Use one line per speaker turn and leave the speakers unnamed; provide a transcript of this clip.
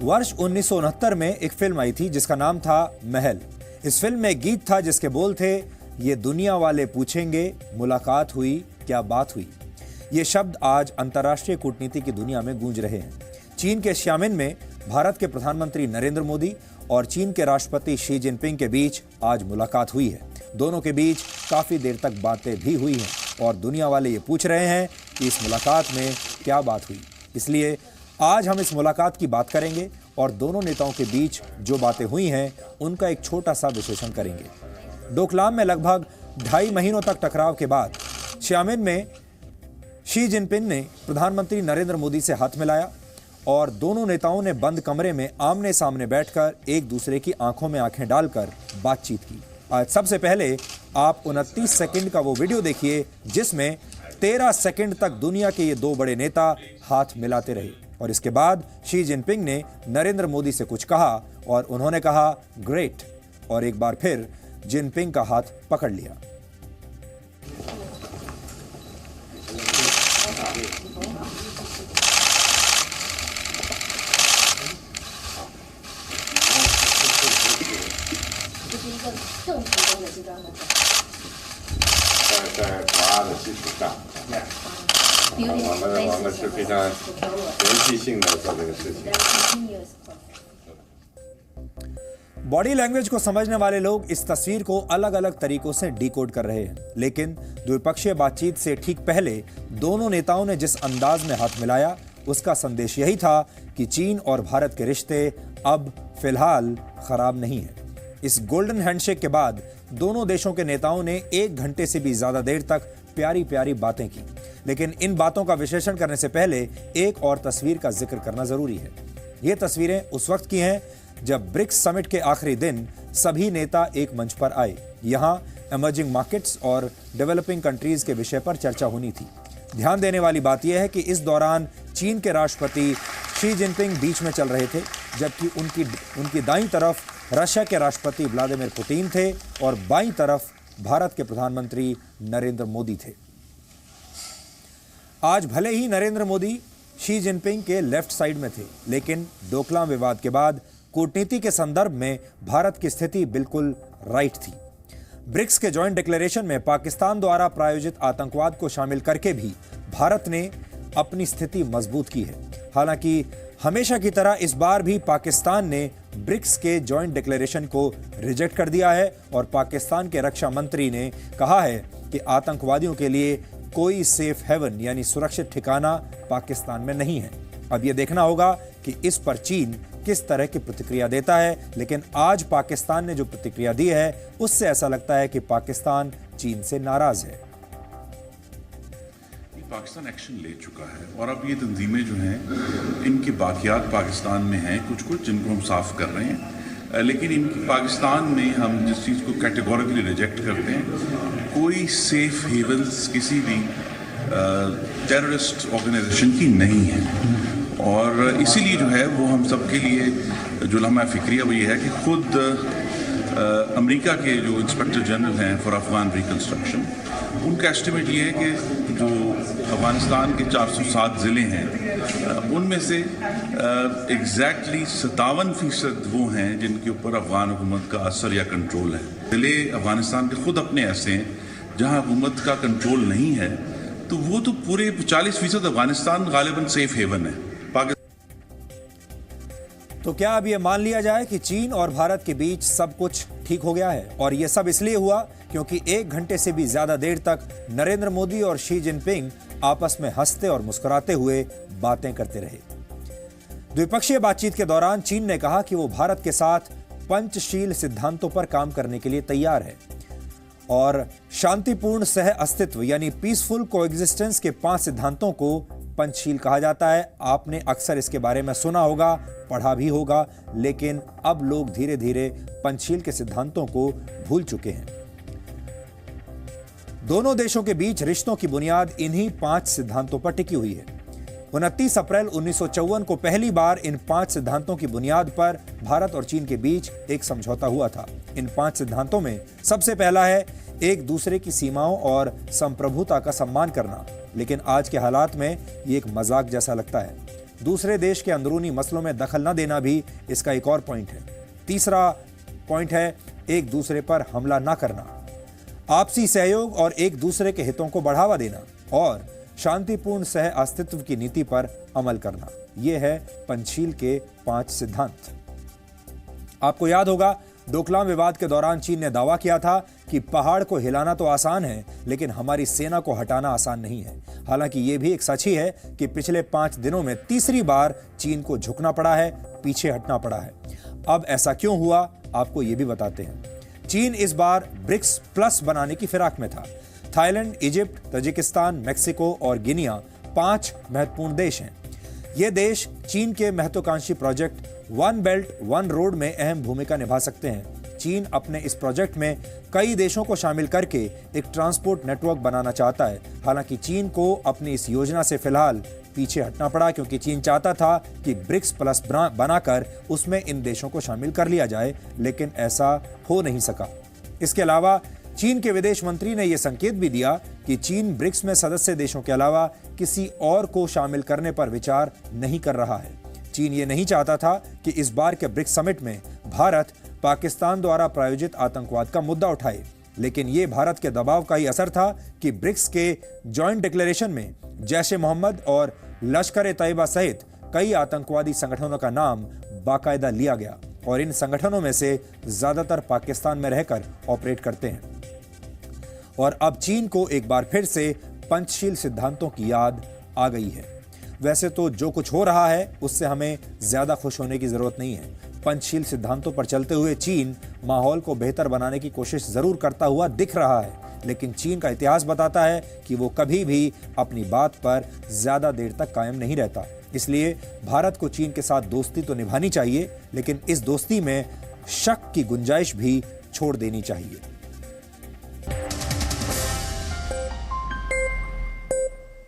वर्ष 1969 में एक फिल्म आई थी जिसका नाम था महल। इस फिल्म में एक गीत था जिसके बोल थे, ये दुनिया वाले पूछेंगे मुलाकात हुई क्या बात हुई। ये शब्द आज अंतर्राष्ट्रीय कूटनीति की दुनिया में गूंज रहे हैं। चीन के शियामिन में भारत के प्रधानमंत्री नरेंद्र मोदी और चीन के राष्ट्रपति शी जिनपिंग के बीच आज मुलाकात हुई है। दोनों के बीच काफी देर तक बातें भी हुई हैं और दुनिया वाले ये पूछ रहे हैं कि इस मुलाकात में क्या बात हुई। इसलिए आज हम इस मुलाकात की बात करेंगे और दोनों नेताओं के बीच जो बातें हुई हैं उनका एक छोटा सा विश्लेषण करेंगे। डोकलाम में लगभग 2.5 महीनों तक टकराव के बाद शियामिन में शी जिनपिंग ने प्रधानमंत्री नरेंद्र मोदी से हाथ मिलाया और दोनों नेताओं ने बंद कमरे में आमने सामने बैठकर एक दूसरे की आंखों में आंखें डालकर बातचीत की। आज सबसे पहले आप 29 सेकंड का वो वीडियो देखिए जिसमें 13 सेकंड तक दुनिया के ये दो बड़े नेता हाथ मिलाते रहे और इसके बाद शी जिनपिंग ने नरेंद्र मोदी से कुछ कहा और उन्होंने कहा ग्रेट और एक बार फिर जिनपिंग का हाथ पकड़ लिया। बॉडी लैंग्वेज को समझने वाले लोग इस तस्वीर को अलग अलग तरीकों से डिकोड कर रहे हैं, लेकिन द्विपक्षीय बातचीत से ठीक पहले दोनों नेताओं ने जिस अंदाज में हाथ मिलाया उसका संदेश यही था कि चीन और भारत के रिश्ते अब फिलहाल खराब नहीं है। इस गोल्डन हैंडशेक के बाद दोनों देशों के नेताओं ने 1 घंटे से भी ज्यादा देर तक प्यारी प्यारी बातें की, लेकिन इन बातों का विश्लेषण करने से पहले एक और तस्वीर का जिक्र करना जरूरी है। ये तस्वीरें उस वक्त की हैं जब ब्रिक्स समिट के आखिरी दिन सभी नेता एक मंच पर आए। यहां इमर्जिंग मार्केट्स और डेवलपिंग कंट्रीज के विषय पर चर्चा होनी थी। ध्यान देने वाली बात यह है कि इस दौरान चीन के राष्ट्रपति शी जिनपिंग बीच में चल रहे थे, जबकि उनकी दाईं तरफ रशिया के राष्ट्रपति व्लादिमीर पुतिन थे और बाईं तरफ भारत के प्रधानमंत्री नरेंद्र मोदी थे। आज भले ही नरेंद्र मोदी शी जिनपिंग के लेफ्ट साइड में थे, लेकिन डोकलाम विवाद के बाद कूटनीति के संदर्भ में भारत की स्थिति बिल्कुल राइट थी। ब्रिक्स के जॉइंट डिक्लेरेशन में पाकिस्तान द्वारा प्रायोजित आतंकवाद को शामिल करके भी भारत ने अपनी स्थिति मजबूत की है। हालांकि हमेशा की तरह इस बार भी पाकिस्तान ने ब्रिक्स के जॉइंट डिक्लेरेशन को रिजेक्ट कर दिया है और पाकिस्तान के रक्षा मंत्री ने कहा है कि आतंकवादियों के लिए कोई सेफ हेवन यानी सुरक्षित ठिकाना पाकिस्तान में नहीं है। अब यह देखना होगा कि इस पर चीन किस तरह की प्रतिक्रिया देता है, लेकिन आज पाकिस्तान ने जो प्रतिक्रिया दी है उससे ऐसा लगता है कि पाकिस्तान चीन से नाराज है।
पाकिस्तान एक्शन ले चुका है और अब ये तंजीमें जो हैं इनकी बाकियात पाकिस्तान में हैं कुछ जिनको हम साफ कर रहे हैं, लेकिन इनकी पाकिस्तान में हम जिस चीज़ को कैटेगोरिकली रिजेक्ट करते हैं, कोई सेफ हेवन्स किसी भी टेररिस्ट ऑर्गेनाइजेशन की नहीं है। और इसीलिए जो है वो हम सब के लिए जो लम्हा फ़िक्रिया वो ये है कि खुद अमेरिका के जो इंस्पेक्टर जनरल हैं फॉर अफगान रिकन्स्ट्रक्शन, उनका एस्टिमेट ये है कि जो अफगानिस्तान के 407 ज़िले हैं उनमें से एग्जैक्टली 57% वो हैं जिनके ऊपर अफगान हुकूमत का असर या कंट्रोल है। ज़िले अफगानिस्तान के खुद अपने ऐसे हैं जहां हुकूमत का कंट्रोल नहीं है, तो वो तो पूरे 40% अफगानिस्तान गालिबन सेफ हेवन है।
तो क्या अब यह मान लिया जाए कि चीन और भारत के बीच सब कुछ ठीक हो गया है? और यह सब इसलिए हुआ क्योंकि 1 घंटे से भी ज्यादा देर तक नरेंद्र मोदी और शी जिनपिंग आपस में हंसते और मुस्कुराते हुए बातें करते रहे। द्विपक्षीय बातचीत के दौरान चीन ने कहा कि वो भारत के साथ पंचशील सिद्धांतों पर काम करने के लिए तैयार है और शांतिपूर्ण सह अस्तित्व यानी पीसफुल कोएग्जिस्टेंस के 5 सिद्धांतों को पंचशील कहा जाता है। आपने अक्सर इसके बारे में सुना होगा, पढ़ा भी होगा, लेकिन अब लोग धीरे धीरे पंचशील के सिद्धांतों को भूल चुके हैं। दोनों देशों के बीच रिश्तों की बुनियाद इन्हीं 5 सिद्धांतों पर टिकी हुई है। 29 अप्रैल 1954 को पहली बार इन 5 सिद्धांतों की बुनियाद पर भारत और चीन के बीच एक समझौता हुआ था। इन 5 सिद्धांतों में सबसे पहला है एक दूसरे की सीमाओं और संप्रभुता का सम्मान करना, लेकिन आज के हालात में ये एक मजाक जैसा लगता है। दूसरे देश के अंदरूनी मसलों में दखल न देना भी इसका एक और पॉइंट है। तीसरा पॉइंट है एक दूसरे पर हमला न करना, आपसी सहयोग और एक दूसरे के हितों को बढ़ावा देना और शांतिपूर्ण सह अस्तित्व की नीति पर अमल करना। यह है पंचशील के 5 सिद्धांत। आपको याद होगा, डोकलाम विवाद के दौरान चीन ने दावा किया था कि पहाड़ को हिलाना तो आसान है, लेकिन हमारी सेना को हटाना आसान नहीं है। हालांकि यह भी एक सच ही है कि पिछले 5 दिनों में तीसरी बार चीन को झुकना पड़ा है, पीछे हटना पड़ा है। अब ऐसा क्यों हुआ, आपको यह भी बताते हैं। चीन इस बार ब्रिक्स प्लस बनाने की फिराक में था। थाईलैंड, इजिप्ट, तजिकिस्तान, मेक्सिको और गिनिया 5 महत्वपूर्ण देश हैं। ये देश चीन के महत्वाकांक्षी project one belt one road में अहम भूमिका निभा सकते हैं। चीन अपने इस प्रोजेक्ट में कई देशों को शामिल करके एक ट्रांसपोर्ट नेटवर्क बनाना चाहता है। हालांकि चीन को अपनी इस योजना से फिलहाल पीछे हटना पड़ा, क्योंकि चीन चाहता था कि ब्रिक्स प्लस बनाकर उसमें इन देशों को शामिल कर लिया जाए, लेकिन ऐसा हो नहीं सका। इसके अलावा चीन के विदेश मंत्री ने यह संकेत भी दिया कि चीन ब्रिक्स में सदस्य देशों के अलावा किसी और को शामिल करने पर विचार नहीं कर रहा है। चीन ये नहीं चाहता था कि इस बार के ब्रिक्स समिट में भारत पाकिस्तान द्वारा प्रायोजित आतंकवाद का मुद्दा उठाए, लेकिन ये भारत के दबाव का ही असर था कि ब्रिक्स के जॉइंट डिक्लेरेशन में जैश-ए-मोहम्मद और लश्कर-ए-तैयबा सहित कई आतंकवादी संगठनों का नाम बाकायदा लिया गया और इन संगठनों में से ज्यादातर पाकिस्तान में रहकर ऑपरेट करते हैं। और अब चीन को एक बार फिर से पंचशील सिद्धांतों की याद आ गई है। वैसे तो जो कुछ हो रहा है उससे हमें ज्यादा खुश होने की जरूरत नहीं है। पंचशील सिद्धांतों पर चलते हुए चीन माहौल को बेहतर बनाने की कोशिश जरूर करता हुआ दिख रहा है, लेकिन चीन का इतिहास बताता है कि वो कभी भी अपनी बात पर ज्यादा देर तक कायम नहीं रहता। इसलिए भारत को चीन के साथ दोस्ती तो निभानी चाहिए, लेकिन इस दोस्ती में शक की गुंजाइश भी छोड़ देनी चाहिए।